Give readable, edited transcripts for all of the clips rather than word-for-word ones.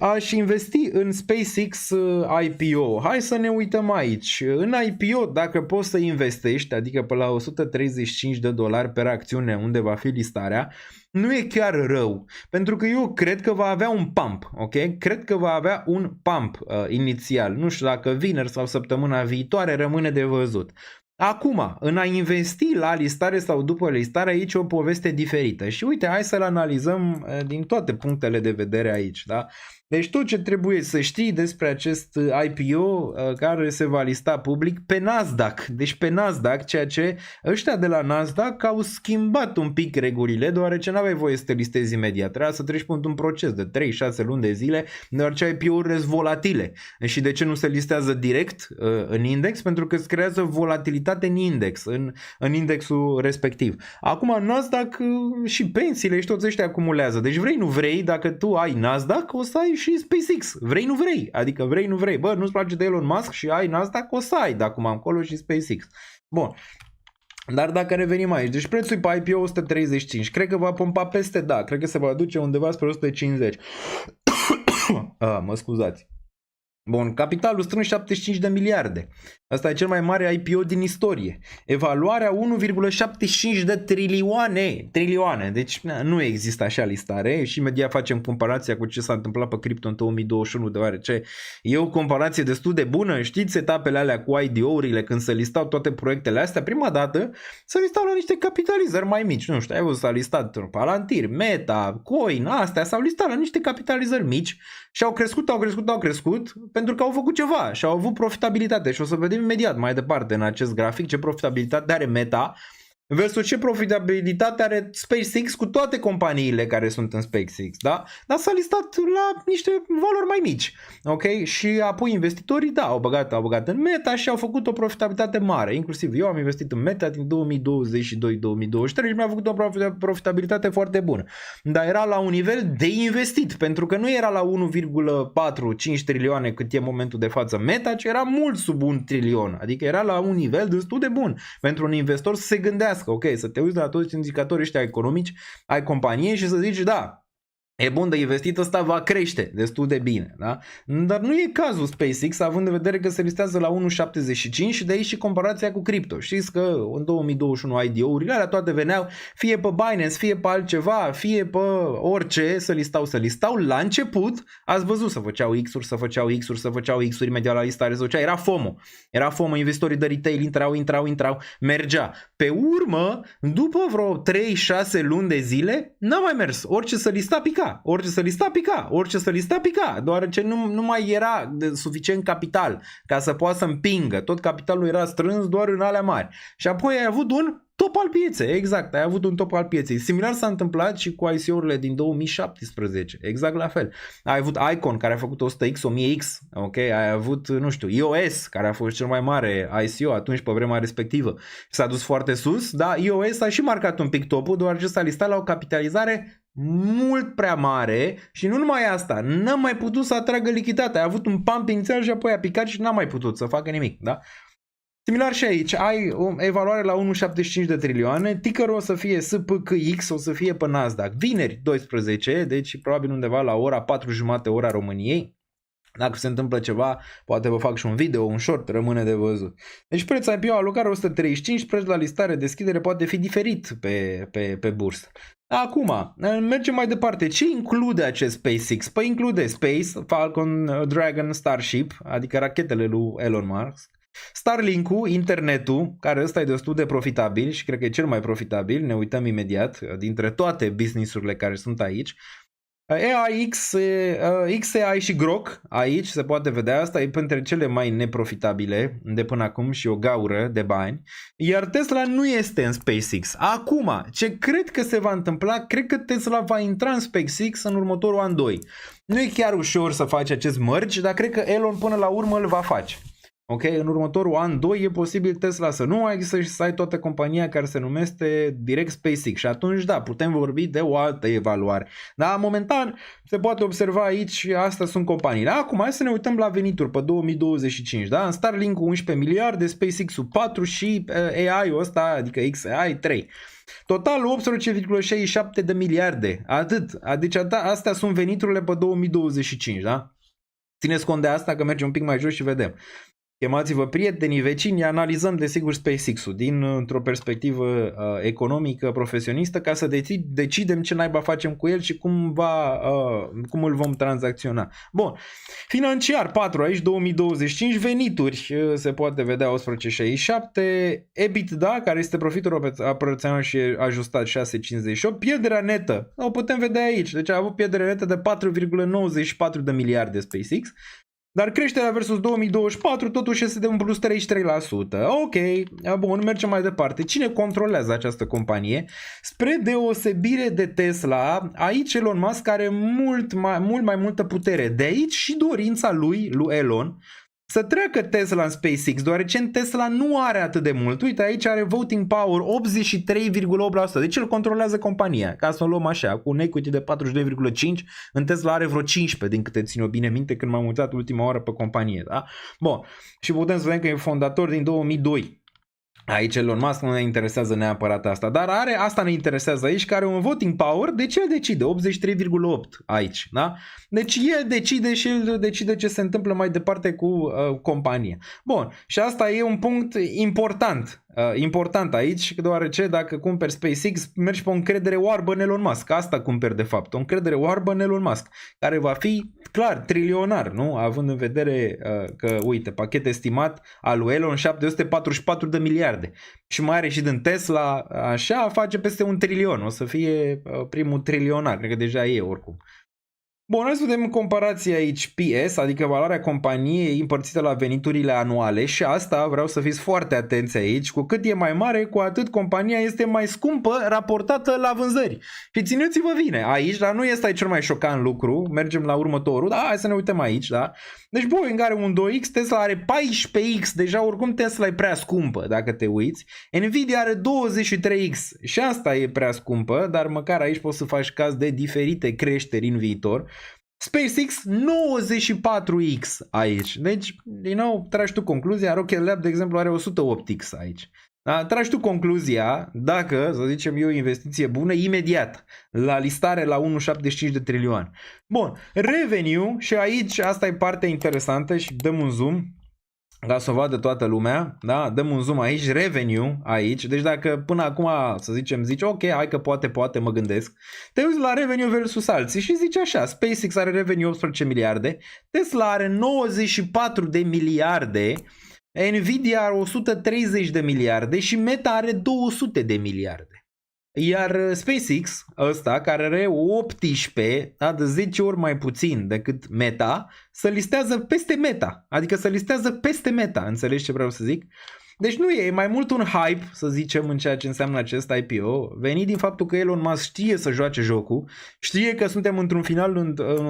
aș investi în SpaceX IPO. Hai să ne uităm aici. În IPO, dacă poți să investești, adică pe la $135 per acțiune unde va fi listarea, nu e chiar rău, pentru că eu cred că va avea un pump, ok? Cred că va avea un pump inițial. Nu știu dacă vineri sau săptămâna viitoare, rămâne de văzut. Acum, în a investi la listare sau după listare, aici e o poveste diferită. Și uite, hai să-l analizăm din toate punctele de vedere aici, da? Deci tot ce trebuie să știi despre acest IPO care se va lista public pe Nasdaq. Deci pe Nasdaq, ceea ce ăștia de la Nasdaq au schimbat un pic regulile, deoarece n-aveai voie să te listezi imediat. Trebuia să treci un proces de 3-6 luni de zile, deoarece IPO-urile sunt volatile. Și de ce nu se listează direct în index? Pentru că îți creează volatilitate în index, în indexul respectiv. Acum Nasdaq și pensiile și toți ăștia acumulează. Deci vrei, nu vrei, dacă tu ai Nasdaq, o să ai și SpaceX. Vrei, nu vrei. Adică vrei, nu vrei. Bă, nu-ți place de Elon Musk și ai Nasdaq, o să ai de acum încolo și SpaceX. Bun. Dar dacă revenim aici, deci prețul pe IPO 135, cred că va pompa peste, da, cred că se va duce undeva spre 150. Mă scuzați. Bun, capitalul strâns 75 de miliarde. Asta e cel mai mare IPO din istorie. Evaluarea 1,75 de trilioane. Deci nu există așa listare și imediat facem comparația cu ce s-a întâmplat pe cripto în 2021, deoarece e o comparație destul de bună. Știți etapele alea cu IDO-urile când se listau toate proiectele astea? Prima dată se listau la niște capitalizări mai mici. Nu știu, ai văzut, s-a listat Palantir, Meta, Coin, astea s-au listat la niște capitalizări mici și au crescut pentru că au făcut ceva și au avut profitabilitate și o să vedem imediat mai departe în acest grafic ce profitabilitate are Meta versus ce profitabilitate are SpaceX cu toate companiile care sunt în SpaceX, da? Dar s-a listat la niște valori mai mici, ok? Și apoi investitorii, da, au băgat în Meta și au făcut o profitabilitate mare, inclusiv eu am investit în Meta din 2022-2023 și mi-a făcut o profitabilitate foarte bună, dar era la un nivel de investit, pentru că nu era la 1,45 trilioane cât e momentul de față Meta, ci era mult sub 1 trilion, adică era la un nivel destul de bun pentru un investor să se gândească, ok, să te uiți la toți indicatorii ăștia economici ai companiei și să zici, da, e bun de investit, ăsta va crește destul de bine, da? Dar nu e cazul SpaceX, având în vedere că se listează la 1,75 și de aici și comparația cu cripto. Știți că în 2021 IDO-urile alea toate veneau fie pe Binance, fie pe altceva, fie pe orice, să listau. La început, ați văzut, să făceau X-uri, imediat la listare se făcea, era FOMO, investitorii de retail intrau, mergea. Pe urmă, după vreo 3-6 luni de zile, n-a mai mers, orice să lista pica, deoarece nu mai era de suficient capital ca să poată să împingă. Tot capitalul era strâns doar în alea mari. Și apoi ai avut un top al pieței, exact, ai avut un top al pieței. Similar s-a întâmplat și cu ICO-urile din 2017, exact la fel. Ai avut Icon care a făcut 100x, 1000x, ok? Ai avut, nu știu, iOS care a fost cel mai mare ICO atunci pe vremea respectivă. S-a dus foarte sus, dar iOS a și marcat un pic topul, deoarece s-a listat la o capitalizare mult prea mare și nu numai asta, n-a mai putut să atragă lichiditate. A avut un pump inițial și apoi a picat și n-a mai putut să facă nimic, da? Similar și aici, ai o evaluare la 1,75 de trilioane, tickerul o să fie SPKX, o să fie pe Nasdaq, vineri 12, deci probabil undeva la ora 4:30 ora României. Dacă se întâmplă ceva, poate vă fac și un video, un short, rămâne de văzut. Deci prețul IPO, alocare 135, preț la listare, deschidere poate fi diferit pe bursă. Acum, mergem mai departe. Ce include acest SpaceX? Păi include Space, Falcon, Dragon, Starship, adică rachetele lui Elon Musk, Starlink-ul, internetul, care ăsta e destul de profitabil și cred că e cel mai profitabil, ne uităm imediat, dintre toate business-urile care sunt aici. AIX, XAI și Grok, aici se poate vedea, asta e printre cele mai neprofitabile de până acum și o gaură de bani, iar Tesla nu este în SpaceX. Acum, ce cred că se va întâmpla, cred că Tesla va intra în SpaceX în următorul an 2. Nu e chiar ușor să faci acest merge, dar cred că Elon până la urmă îl va face. Ok, în următorul an, 2, e posibil Tesla să nu mai există și să ai toată compania care se numește direct SpaceX și atunci, da, putem vorbi de o altă evaluare. Dar, momentan, se poate observa aici, astea sunt companiile. Acum, hai să ne uităm la venituri pe 2025, da? În Starlink 11 miliarde, SpaceX-ul 4 și AI-ul ăsta, adică XAI 3. Total 18,67 de miliarde. Atât. Deci astea sunt veniturile pe 2025, da? Țineți cont de asta că mergem un pic mai jos și vedem. Chemați-vă prietenii, vecini, analizăm desigur SpaceX-ul dintr-o perspectivă economică, profesionistă, ca să decidem ce naiba facem cu el și cum îl vom tranzacționa. Bun, financiar 4 aici, 2025, venituri, se poate vedea 11,67, EBITDA, care este profitul operațional și ajustat 6,58, pierderea netă, o putem vedea aici, deci a avut pierdere netă de 4,94 de miliarde SpaceX, dar creșterea versus 2024 totuși este de un plus 33%. Ok, bun, mergem mai departe. Cine controlează această companie? Spre deosebire de Tesla, aici Elon Musk are mult mai multă putere. De aici și dorința lui Elon, să treacă Tesla în SpaceX, deoarece în Tesla nu are atât de mult. Uite, aici are voting power 83,8%. Deci el controlează compania. Ca să o luăm așa, cu un equity de 42,5%, în Tesla are vreo 15%, din câte țin eu bine minte când m-am uitat ultima oară pe companie. Da? Bun. Și putem să vedem că e fondator din 2002. Aici Elon Musk nu ne interesează neapărat asta, dar asta ne interesează aici, că are un voting power, deci el decide, 83,8 aici, da? Deci el decide și el decide ce se întâmplă mai departe cu compania. Bun, și asta e un punct important aici, deoarece dacă cumperi SpaceX, mergi pe o încredere oarbă în Elon Musk, asta cumperi de fapt, o încredere oarbă în Elon Musk, care va fi, clar, trilionar, nu? Având în vedere că, uite, pachet estimat al lui Elon 744 de miliarde și mai are și din Tesla, așa, face peste 1 trilion, o să fie primul trilionar, cred că deja e oricum. Bun, hai să vedem comparația aici PS, adică valoarea companiei împărțită la veniturile anuale și asta vreau să fiți foarte atenți aici, cu cât e mai mare, cu atât compania este mai scumpă raportată la vânzări. Și țineți-vă bine, aici, dar nu este aici cel mai șocant lucru, mergem la următorul, da, hai să ne uităm aici, da. Deci Boeing are un 2X, Tesla are 14X, deja oricum Tesla e prea scumpă dacă te uiți, Nvidia are 23X și asta e prea scumpă, dar măcar aici poți să faci caz de diferite creșteri în viitor. SpaceX 94X aici, deci, din nou, tragi tu concluzia, Rocket Lab, de exemplu, are 108X aici. Da? Tragi tu concluzia, dacă, să zicem eu, investiție bună, imediat, la listare la 1,75 de trilioane. Bun, revenue, și aici asta e partea interesantă și dăm un zoom, ca să o vadă toată lumea, da? Dăm un zoom aici, revenue aici, deci dacă până acum, să zicem, zici, ok, hai că poate mă gândesc, te uiți la revenue versus alții și zici așa, SpaceX are revenue 18 miliarde, Tesla are 94 de miliarde, Nvidia are 130 de miliarde și Meta are 200 de miliarde. Iar SpaceX, ăsta, care are 18, da, de 10 ori mai puțin decât Meta, se listează peste Meta. Adică se listează peste Meta, înțelegi ce vreau să zic? Deci nu e mai mult un hype, să zicem, în ceea ce înseamnă acest IPO, venit din faptul că Elon Musk știe să joace jocul, știe că suntem în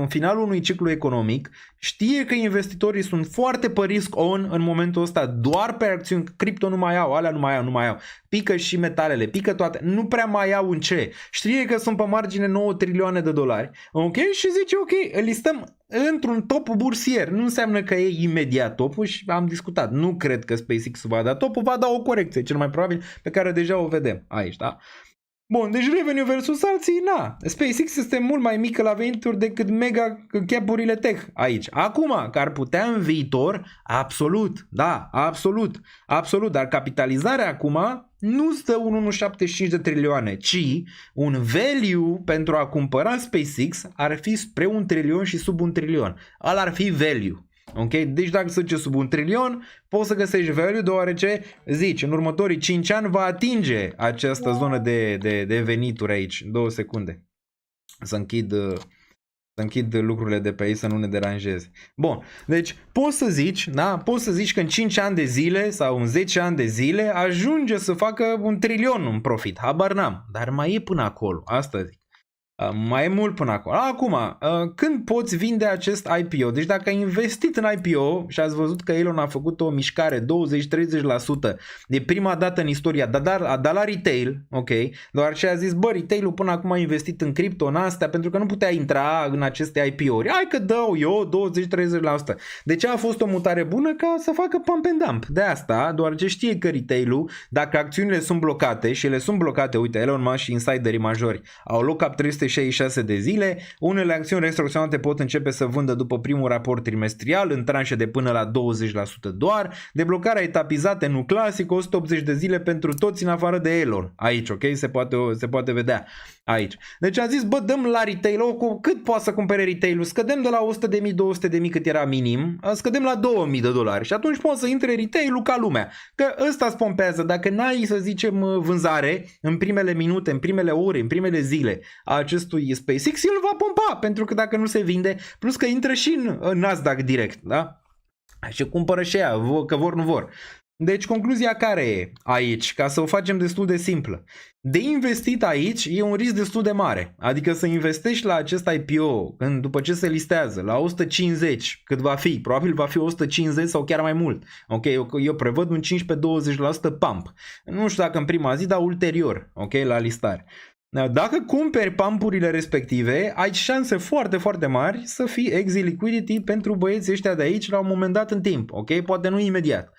finalul unui ciclu economic, știe că investitorii sunt foarte pe risk on în momentul ăsta, doar pe acțiuni, cripto nu mai au, alea nu mai au, pică și metalele, pică toate, nu prea mai au în ce, știe că sunt pe margine 9 trilioane de dolari, ok? Și zice ok, îl listăm într-un top bursier, nu înseamnă că e imediat topul și am discutat, nu cred că SpaceX va da topul, va da o corecție, cel mai probabil, pe care deja o vedem aici, da? Bun, deci revenue versus alții, na, SpaceX este mult mai mică la venituri decât mega cap-urile tech aici. Acum, că ar putea în viitor, absolut, da, absolut, dar capitalizarea acum nu stă un 1,75 de trilioane, ci un value pentru a cumpăra SpaceX ar fi spre 1 trilion și sub 1 trilion. Ăla ar fi value. Ok? Deci dacă se duce sub 1 trilion, poți să găsești value, deoarece, zici, în următorii 5 ani va atinge această zonă de venituri aici. 2 secunde. Să închid lucrurile de pe aici să nu ne deranjeze. Bun, deci poți să zici, da? Poți să zici că în 5 ani de zile sau în 10 ani de zile ajunge să facă 1 trilion în profit. Habar n-am, dar mai e până acolo, asta zic. Mai e mult până acolo. Acum, când poți vinde acest IPO? Deci dacă ai investit în IPO și ați văzut că Elon a făcut o mișcare 20-30% de prima dată în istoria, dar la retail, ok, doar ce a zis, bă, retail-ul până acum a investit în cripto, în astea, pentru că nu putea intra în aceste IPO-uri. Hai că dau eu 20-30%. De ce a fost o mutare bună? Ca să facă pump and dump. De asta, doar ce știe că retail-ul, dacă acțiunile sunt blocate și ele sunt blocate, uite, Elon Musk și insiderii majori au loc-up 366 de zile, unele acțiuni restricționate pot începe să vândă după primul raport trimestrial în tranșe de până la 20% doar, deblocarea etapizată nu clasic, 180 de zile pentru toți în afară de Elon. Aici, ok? Se poate vedea aici. Deci am zis, bă, dăm la retail, cât poate să cumpere retail-ul? Scădem de la 100.000, 200.000 cât era minim, scădem la $2.000 și atunci poate să intre retail-ul ca lumea. Că ăsta îți pompează, dacă n-ai, să zicem, vânzare în primele minute, în primele ore, în primele zile a acestui SpaceX, el va pompa, pentru că dacă nu se vinde, plus că intră și în Nasdaq direct, da? Și cumpără și ea, că vor, nu vor. Deci concluzia care e aici, ca să o facem destul de simplă. De investit aici e un risc destul de mare, adică să investești la acest IPO după ce se listează la 150, cât va fi, probabil va fi 150 sau chiar mai mult. Ok, eu prevăd un 15-20% pump. Nu știu dacă în prima zi, dar ulterior, ok, la listare. Dacă cumperi pumpurile respective, ai șanse foarte, foarte mari să fii exit liquidity pentru băieții ăștia de aici la un moment dat în timp, ok? Poate nu imediat.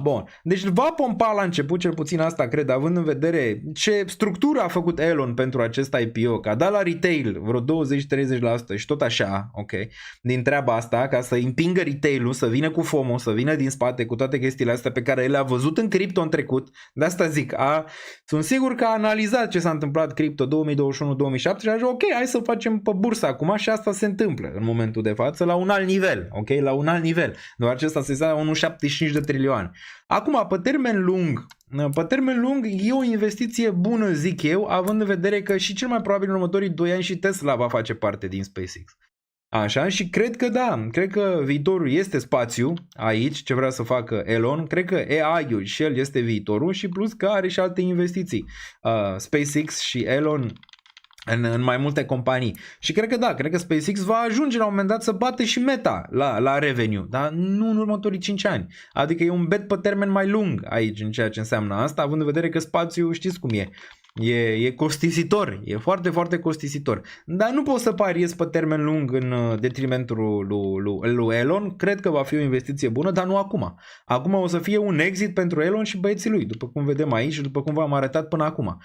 Bun, deci va pompa la început, cel puțin asta cred, având în vedere ce structură a făcut Elon pentru acest IPO, că a dat la retail vreo 20-30% și tot așa, ok, din treaba asta, ca să împingă retail-ul, să vină cu FOMO, să vină din spate cu toate chestiile astea pe care le-a văzut în cripto în trecut. De asta zic, sunt sigur că a analizat ce s-a întâmplat cripto 2021-2007 și a zis, ok, hai să facem pe bursă acum și asta se întâmplă în momentul de față la un alt nivel, ok, la un alt nivel, doar acesta se zice 1,75 de trilioane. Acum, pe termen lung e o investiție bună, zic eu, având în vedere că și cel mai probabil în următorii 2 ani și Tesla va face parte din SpaceX. Așa, și cred că da, cred că viitorul este spațiu aici, ce vrea să facă Elon, cred că AI-ul și el este viitorul și plus că are și alte investiții. SpaceX și Elon în mai multe companii. Și cred că da, cred că SpaceX va ajunge la un moment dat să bată și Meta la revenue, dar nu în următorii 5 ani. Adică e un bet pe termen mai lung aici în ceea ce înseamnă asta, având în vedere că spațiul știți cum e. E costisitor, e foarte, foarte costisitor. Dar nu pot să pariez pe termen lung în detrimentul lui Elon. Cred că va fi o investiție bună, dar nu acum. Acum o să fie un exit pentru Elon și băieții lui, după cum vedem aici și după cum v-am arătat până acum.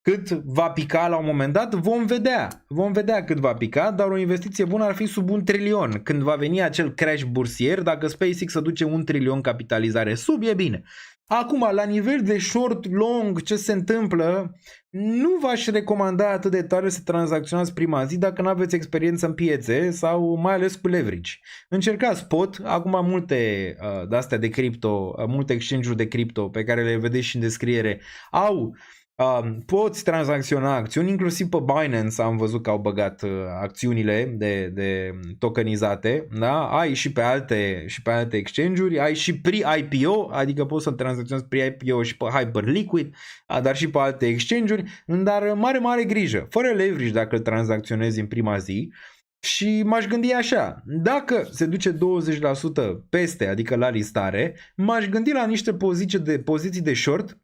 Cât va pica la un moment dat, vom vedea cât va pica, dar o investiție bună ar fi sub 1 trilion. Când va veni acel crash bursier, dacă SpaceX să duce 1 trilion capitalizare sub, e bine. Acum, la nivel de short, long, ce se întâmplă, nu v-aș recomanda atât de tare să tranzacționați prima zi dacă nu aveți experiență în piețe sau mai ales cu leverage. Încercați spot, acum multe de-astea de cripto, multe exchange-uri de cripto pe care le vedeți și în descriere, poți tranzacționa acțiuni, inclusiv pe Binance am văzut că au băgat acțiunile de tokenizate, da? Ai și pe alte exchange-uri, ai și pre-IPO, adică poți să tranzacționezi pre-IPO și pe Hyperliquid, dar și pe alte exchange-uri, dar mare grijă, fără leverage dacă îl tranzacționezi în prima zi. Și m-aș gândi așa, dacă se duce 20% peste, adică la listare, m-aș gândi la niște poziții de short,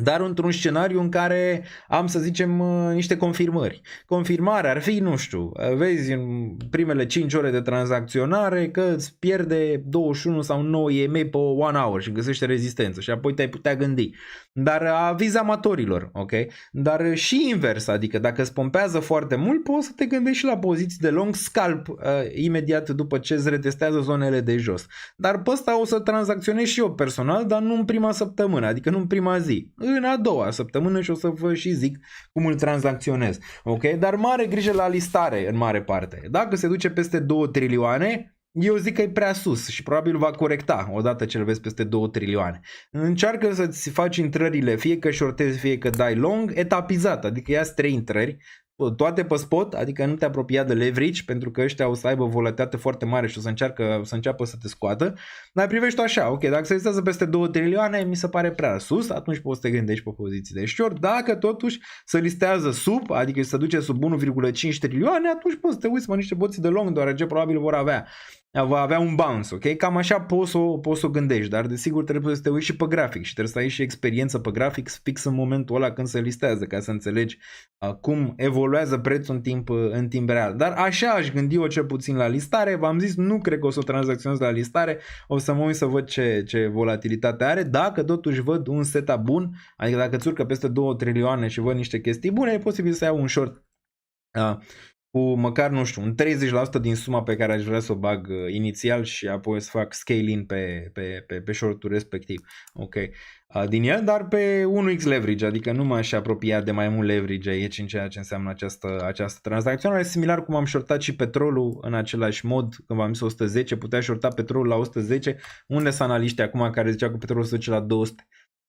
dar într-un scenariu în care am, să zicem, niște confirmări. Confirmarea ar fi, nu știu, vezi în primele 5 ore de tranzacționare că îți pierde 21 sau 9 EMA pe 1 hour și găsește rezistență și apoi te-ai putea gândi. Dar aviz amatorilor, ok? Dar și invers, adică dacă îți pompează foarte mult, poți să te gândești și la poziții de long scalp imediat după ce îți retestează zonele de jos. Dar pe ăsta o să tranzacționez și eu personal, dar nu în prima săptămână, adică nu în prima zi. În a doua săptămână și o să vă și zic cum îl tranzacționez. Ok? Dar mare grijă la listare în mare parte. Dacă se duce peste 2 trilioane, eu zic că e prea sus și probabil va corecta odată ce îl vezi peste 2 trilioane. Încearcă să-ți faci intrările, fie că shortezi, fie că dai long, etapizat, adică ia 3 intrări toate pe spot, adică nu te apropia de leverage, pentru că ăștia o să aibă volatilitate foarte mare și o să înceapă să te scoată, dar privești așa, ok, dacă se listează peste 2 trilioane, mi se pare prea sus, atunci poți să te gândești pe poziții de short. Dacă totuși se listează sub, adică se duce sub 1,5 trilioane, atunci poți să te uiți pe niște poziții de long, deoarece probabil va avea un bounce, ok? Cam așa poți să o gândești, dar desigur trebuie să te uiți și pe grafic și trebuie să ai și experiență pe grafic fix în momentul ăla când se listează, ca să înțelegi cum evoluează prețul în timp real. Dar așa aș gândi eu cel puțin la listare, v-am zis, nu cred că o să o tranzacționez la listare, o să mă uit să văd ce volatilitate are, dacă totuși văd un setup bun, adică dacă îți urcă peste 2 trilioane și văd niște chestii bune, e posibil să iau un short cu măcar, nu știu, un 30% din suma pe care aș vrea să o bag inițial și apoi să fac scale-in pe short-ul respectiv. Ok. Din el, dar pe 1x leverage, adică nu m-aș apropia de mai mult leverage aici în ceea ce înseamnă această tranzacționare. Similar cum am shortat și petrolul în același mod, când v-am zis 110, putea shorta petrolul la 110, unde sunt analiștii acum care zicea că petrolul se duce la 200.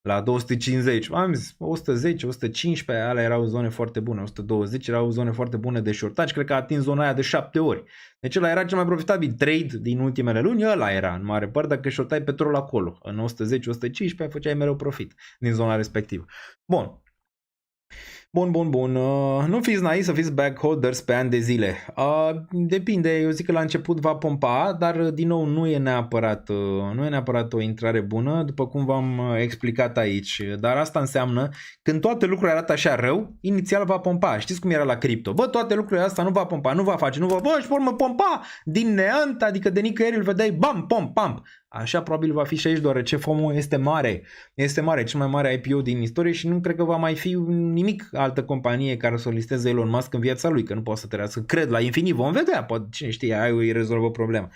La 250, am zis 110, 115, alea erau zone foarte bune, 120 erau zone foarte bune de shortaj, cred că a atins zona aia de 7 ori. Deci ăla era cel mai profitabil trade din ultimele luni, ăla era în mare parte, dacă shortai petrol acolo, în 110-115 făceai mereu profit din zona respectivă. Bun. Nu fiți naivi să fiți backholders pe ani de zile. Depinde, eu zic că la început va pompa, dar din nou nu e neapărat o intrare bună, după cum v-am explicat aici. Dar asta înseamnă când toate lucrurile arată așa rău, inițial va pompa. Știți cum era la cripto? Bă, toate lucrurile astea nu va pompa, nu va face, și pe urmă pompa din neant, adică de nicăieri îl vedeai, bam, pam. Așa probabil va fi și aici, deoarece FOMO este mare. Este mare, cel mai mare IPO din istorie și nu cred că va mai fi nimic altă companie care să o listeze Elon Musk în viața lui, că nu poate să trăiască. Cred la infinit, vom vedea, poate cine știe, aia îi rezolvă problema.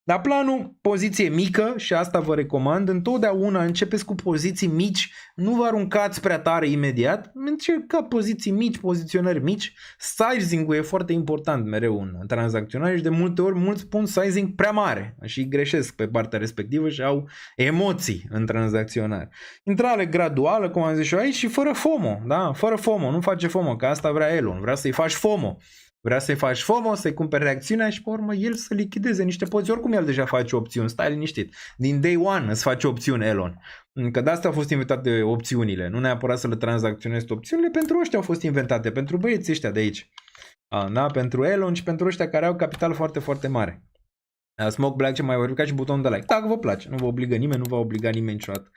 Dar planul, poziție mică, și asta vă recomand, întotdeauna începeți cu poziții mici, nu vă aruncați prea tare imediat, încercați poziții mici, poziționări mici, sizing-ul e foarte important mereu în tranzacționare și de multe ori mulți pun sizing prea mare și greșesc pe partea respectivă și au emoții în tranzacționare. Intrare graduală, cum am zis și eu aici, și fără FOMO, da? Fără FOMO, nu face FOMO, că asta vrea Elon, vrea să-i faci FOMO. Vrea să-i faci FOMO, să-i cumperi reacțiunea și pe urmă el să lichideze niște poziții. Oricum el deja face opțiuni, stai liniștit. Din day one îți face opțiuni Elon. Că de asta au fost inventate opțiunile. Nu neapărat să le tranzacționezi opțiunile, pentru ăștia au fost inventate, pentru băieții ăștia de aici. Da? Pentru Elon și pentru ăștia care au capital foarte, foarte mare. Smoke Black ce mai verificat și butonul de like. Dacă vă place, nu vă obligă nimeni, nu vă obliga nimeni niciodată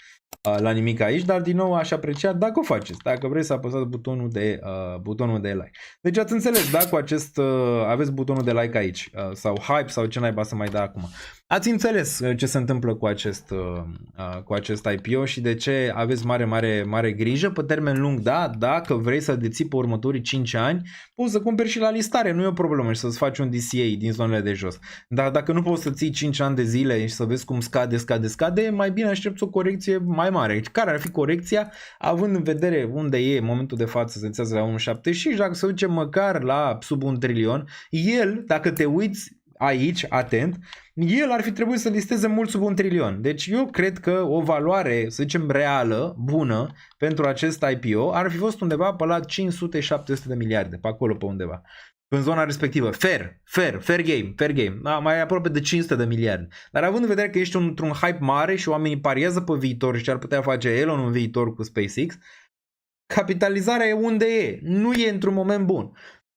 la nimic aici, dar din nou aș aprecia dacă o faceți, dacă vreți să apăsați butonul de like. Deci ați înțeles, da, cu acest aveți butonul de like aici sau hype sau ce naiba să mai da acum. Ați înțeles ce se întâmplă cu acest IPO și de ce aveți mare grijă pe termen lung, da, dacă vrei să deții pe următorii 5 ani, poți să cumperi și la listare, nu e o problemă și să-ți faci un DCA din zonele de jos. Dar dacă nu poți să ții 5 ani de zile și să vezi cum scade, mai bine aștepți o corecție mai mare. Care ar fi corecția, având în vedere unde e în momentul de față, se înțează la 1,75, dacă se duce măcar la sub 1 trilion, el, dacă te uiți aici, atent, el ar fi trebuit să listeze mult sub 1 trilion. Deci eu cred că o valoare, să zicem, reală, bună, pentru acest IPO ar fi fost undeva pe la 500-700 de miliarde, pe acolo pe undeva. În zona respectivă. Fair game. Da, mai aproape de 500 de miliarde. Dar având în vedere că ești într-un hype mare și oamenii pariază pe viitor și ce ar putea face Elon în viitor cu SpaceX, capitalizarea e unde e. Nu e într-un moment bun.